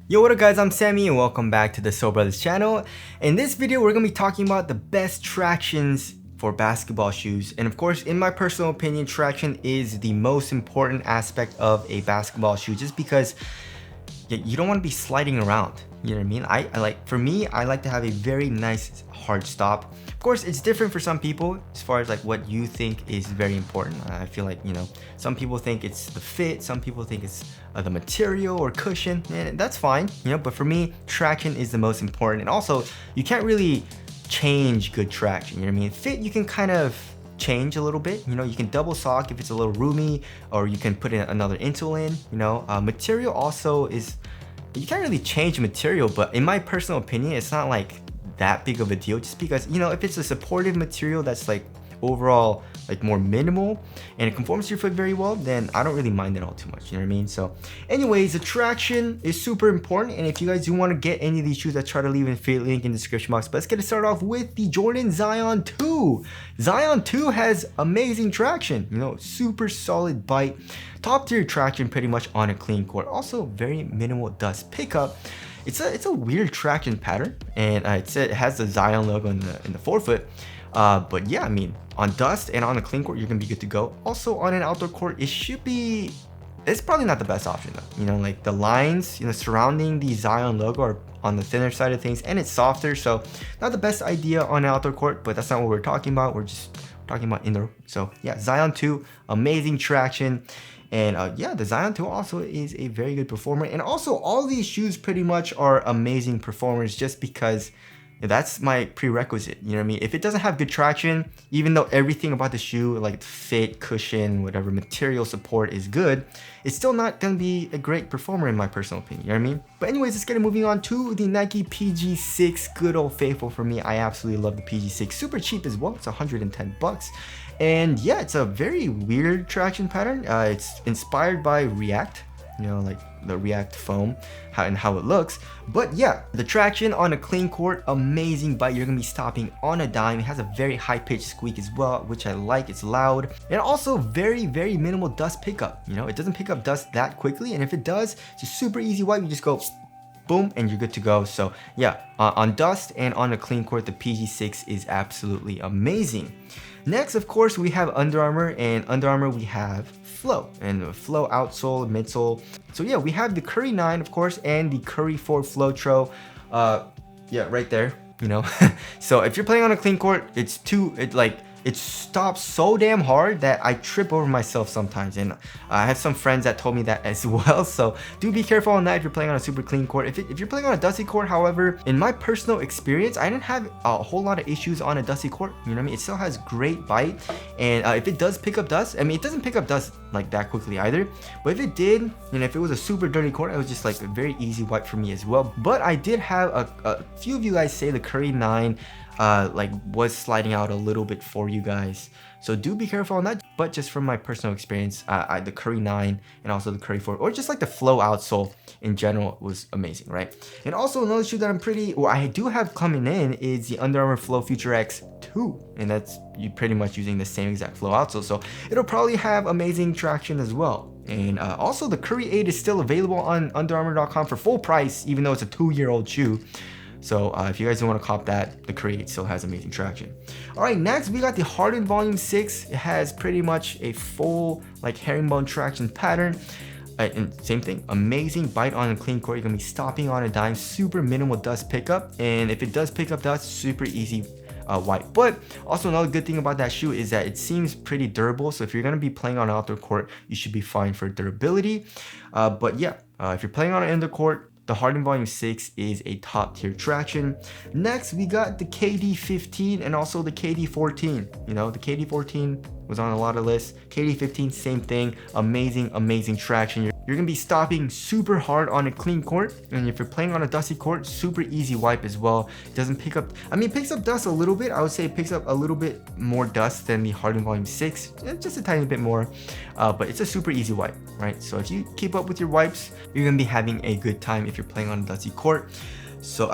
Yo, what up guys, I'm Sammy and welcome back to the Soul Brothers channel. In this video, we're gonna be talking about the best tractions for basketball shoes. And of course, in my personal opinion, traction is the most important aspect of a basketball shoe just because you don't want to be sliding around. You know what I mean? For me, I like to have a very nice hard stop. Of course, it's different for some people as far as like what you think is very important. I feel like, some people think it's the fit, some people think it's the material or cushion, and that's fine, but for me, traction is the most important. And also, you can't really change good traction, you know what I mean? Fit, you can kind of change a little bit, you can double sock if it's a little roomy, or you can put in another insole in, material also is, you can't really change material, but in my personal opinion, it's not like that big of a deal just because, if it's a supportive material that's like overall like more minimal and it conforms to your foot very well, then I don't really mind it all too much, you know what I mean? So anyways, the traction is super important, and if you guys do want to get any of these shoes, I try to leave an affiliate link in the description box. But let's get it started off with the Jordan Zion 2. Zion 2 has amazing traction, super solid bite, top tier traction pretty much on a clean court, also very minimal dust pickup. It's a weird traction pattern, and it has the Zion logo in the forefoot. But yeah, I mean, on dust and on a clean court, you're gonna be good to go. Also on an outdoor court, it's probably not the best option though. Like the lines, surrounding the Zion logo are on the thinner side of things, and it's softer, so not the best idea on an outdoor court, but that's not what we're talking about. We're just talking about indoor. So yeah, Zion 2, amazing traction. And yeah, the Zion 2 also is a very good performer. And also all these shoes pretty much are amazing performers just because that's my prerequisite, you know what I mean? If it doesn't have good traction, even though everything about the shoe, like fit, cushion, whatever material support is good, it's still not gonna be a great performer in my personal opinion, you know what I mean? But anyways, let's get it moving on to the Nike PG6, good old faithful for me. I absolutely love the PG6, super cheap as well, it's 110 bucks. And yeah, it's a very weird traction pattern. It's inspired by React, like the React foam, how it looks. But yeah, the traction on a clean court, amazing bite. You're gonna be stopping on a dime. It has a very high pitched squeak as well, which I like. It's loud, and also very, very minimal dust pickup. It doesn't pick up dust that quickly, and if it does, it's a super easy wipe. You just go boom and you're good to go. So yeah, on dust and on a clean court, the PG6 is absolutely amazing. Next, of course, we have Under Armour, and Under Armour we have Flow, and the Flow outsole, midsole. So yeah, we have the Curry 9, of course, and the Curry 4 Flowtro. Yeah, right there, So if you're playing on a clean court, it stops so damn hard that I trip over myself sometimes, and I have some friends that told me that as well. So do be careful on that if you're playing on a super clean court. If you're playing on a dusty court, however, in my personal experience, I didn't have a whole lot of issues on a dusty court. You know what I mean? It still has great bite, and if it does pick up dust, I mean, it doesn't pick up dust like that quickly either. But if it did, if it was a super dirty court, it was just like a very easy wipe for me as well. But I did have a few of you guys say the Curry 9 was sliding out a little bit for you guys, so do be careful on that. But just from my personal experience, the Curry 9 and also the Curry 4, or just like the Flow outsole in general, was amazing, right? And also another shoe that I do have coming in is the Under Armour Flow Future X 2, and that's you pretty much using the same exact Flow outsole, so it'll probably have amazing traction as well. And also the Curry 8 is still available on underarmour.com for full price, even though it's a 2-year-old shoe. So if you guys don't want to cop that, the Curry 8 still has amazing traction. All right, next we got the Hardened Volume 6. It has pretty much a full herringbone traction pattern. And same thing, amazing bite on a clean court. You're gonna be stopping on a dime, super minimal dust pickup. And if it does pick up dust, super easy wipe. But also another good thing about that shoe is that it seems pretty durable. So if you're gonna be playing on an outdoor court, you should be fine for durability. But yeah, if you're playing on an indoor court, the Hardened Volume 6 is a top tier traction. Next, we got the KD15 and also the KD14. The KD14 was on a lot of lists. KD15, same thing. Amazing traction. You're gonna be stopping super hard on a clean court, and if you're playing on a dusty court, super easy wipe as well. It doesn't pick up, it picks up dust a little bit. I would say it picks up a little bit more dust than the Hardened Volume 6, just a tiny bit more, but it's a super easy wipe, right? So if you keep up with your wipes, you're gonna be having a good time if you're playing on a dusty court. So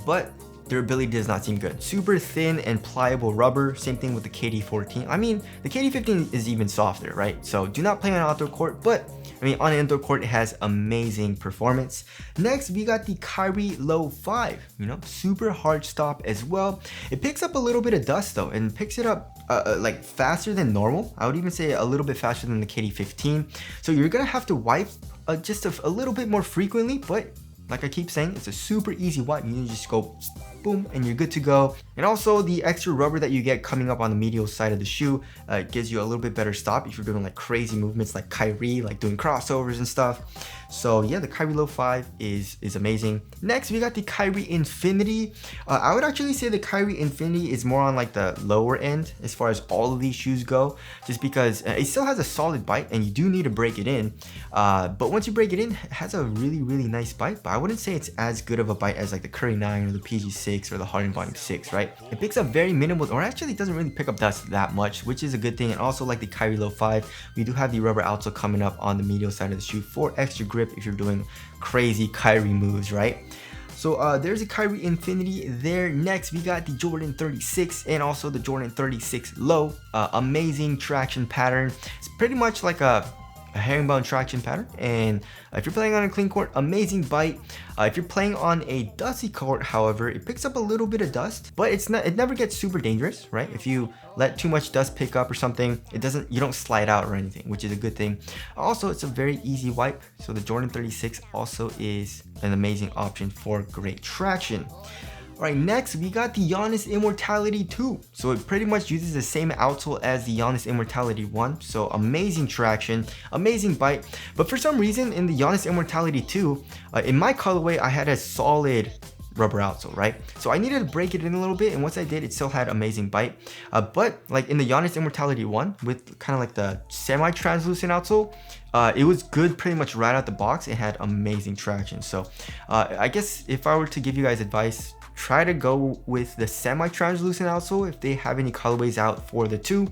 but durability does not seem good. Super thin and pliable rubber, same thing with the KD14. I mean, the KD15 is even softer, right? So do not play on an outdoor court, but I mean, on an indoor court, it has amazing performance. Next, we got the Kyrie Low Five, super hard stop as well. It picks up a little bit of dust though, and picks it up like faster than normal. I would even say a little bit faster than the KD15. So you're gonna have to wipe just a little bit more frequently, but like I keep saying, it's a super easy wipe. You just go boom and you're good to go. And also the extra rubber that you get coming up on the medial side of the shoe gives you a little bit better stop if you're doing like crazy movements like Kyrie, like doing crossovers and stuff. So yeah, the Kyrie Low 5 is amazing. Next, we got the Kyrie Infinity. I would actually say the Kyrie Infinity is more on like the lower end as far as all of these shoes go, just because it still has a solid bite and you do need to break it in. But once you break it in, it has a really, really nice bite, but I wouldn't say it's as good of a bite as like the Curry 9 or the PG6 or the Hardened Volume 6, right? It picks up very minimal, or actually it doesn't really pick up dust that much, which is a good thing. And also like the Kyrie Low 5, we do have the rubber outsole coming up on the medial side of the shoe for extra grip if you're doing crazy Kyrie moves, right? So there's a Kyrie Infinity there. Next, we got the Jordan 36 and also the Jordan 36 Low. Amazing traction pattern. It's pretty much like a herringbone traction pattern, and if you're playing on a clean court, amazing bite. If you're playing on a dusty court, however, it picks up a little bit of dust, but it never gets super dangerous, right? If you let too much dust pick up or something, you don't slide out or anything, which is a good thing. Also, it's a very easy wipe, so the Jordan 36 also is an amazing option for great traction. Alright, next we got the Giannis Immortality 2. So it pretty much uses the same outsole as the Giannis Immortality 1. So amazing traction, amazing bite. But for some reason in the Giannis Immortality 2, in my colorway, I had a solid rubber outsole, right? So I needed to break it in a little bit, and once I did, it still had amazing bite. But like in the Giannis Immortality 1 with kind of like the semi-translucent outsole, it was good pretty much right out the box. It had amazing traction. So I guess if I were to give you guys advice, try to go with the semi-translucent outsole if they have any colorways out for the 2,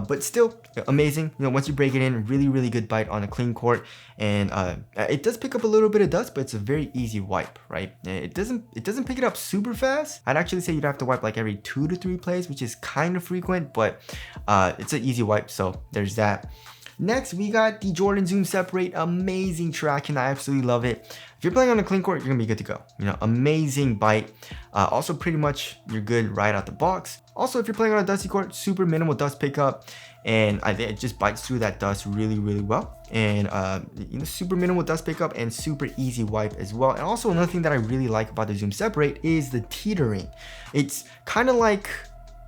but still amazing. Once you break it in, really, really good bite on a clean court, and it does pick up a little bit of dust, but it's a very easy wipe, right? It doesn't pick it up super fast. I'd actually say you'd have to wipe like every 2 to 3 plays, which is kind of frequent, but it's an easy wipe, so there's that. Next, we got the Jordan Zoom Separate. Amazing traction. I absolutely love it. If you're playing on a clean court, you're gonna be good to go. Amazing bite. Also, pretty much you're good right out the box. Also, if you're playing on a dusty court, super minimal dust pickup, and I think it just bites through that dust really, really well. And super minimal dust pickup and super easy wipe as well. And also another thing that I really like about the Zoom Separate is the teetering. It's kind of like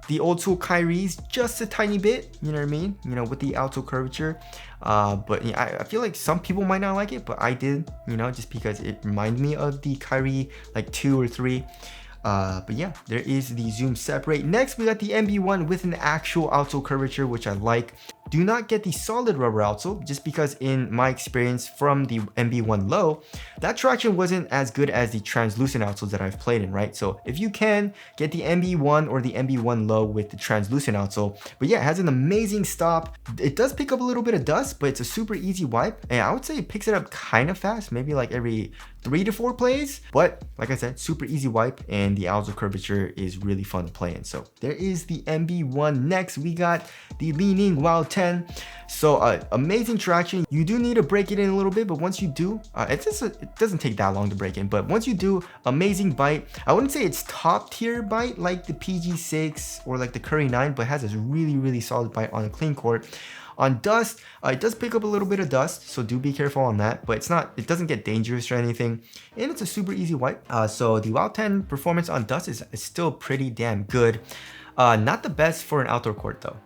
the old school Kyrie's, just a tiny bit, you know what I mean? With the outsole curvature. But I feel like some people might not like it, but I did, just because it reminded me of the Kyrie like 2 or 3. But yeah, there is the Zoom Separate. Next, we got the MB1 with an actual outsole curvature, which I like. Do not get the solid rubber outsole, just because in my experience from the MB1 Low, that traction wasn't as good as the translucent outsoles that I've played in, right? So if you can, get the MB1 or the MB1 Low with the translucent outsole. But yeah, it has an amazing stop. It does pick up a little bit of dust, but it's a super easy wipe. And I would say it picks it up kind of fast, maybe like every 3 to 4 plays. But like I said, super easy wipe, and the outsole curvature is really fun to play in. So there is the MB1. Next, we got the Leaning Wild 10. So amazing traction. You do need to break it in a little bit, but once you do, it doesn't take that long to break in, but once you do, amazing bite. I wouldn't say it's top tier bite like the PG6 or like the Curry 9, but has this really, really solid bite on a clean court. On dust, it does pick up a little bit of dust, so do be careful on that, but it doesn't get dangerous or anything, and it's a super easy wipe. So the Wild 10 performance on dust is still pretty damn good. Not the best for an outdoor court though.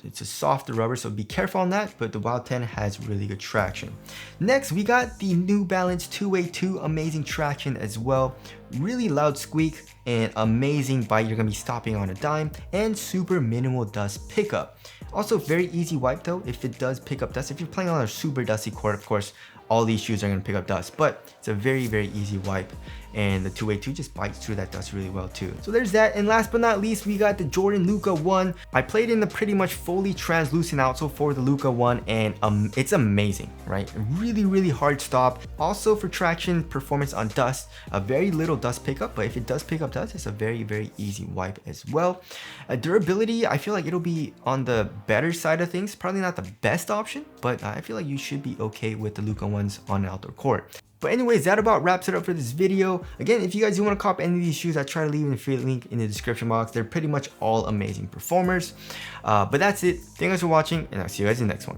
It's a softer rubber, so be careful on that, but the Wild 10 has really good traction. Next, we got the New Balance 2A2, amazing traction as well. Really loud squeak and amazing bite. You're gonna be stopping on a dime, and super minimal dust pickup. Also very easy wipe though if it does pick up dust. If you're playing on a super dusty court, of course, all these shoes are gonna pick up dust, but it's a very, very easy wipe. And the two-way 2 just bites through that dust really well too. So there's that. And last but not least, we got the Jordan Luca One. I played in the pretty much fully translucent outsole for the Luca One, and it's amazing, right? Really, really hard stop. Also for traction, performance on dust, a very little dust pickup, but if it does pick up dust, it's a very, very easy wipe as well. Durability, I feel like it'll be on the better side of things. Probably not the best option, but I feel like you should be okay with the Luca Ones on an outdoor court. But anyways, that about wraps it up for this video. Again, if you guys do want to cop any of these shoes, I try to leave an affiliate link in the description box. They're pretty much all amazing performers. But that's it. Thank you guys for watching, and I'll see you guys in the next one.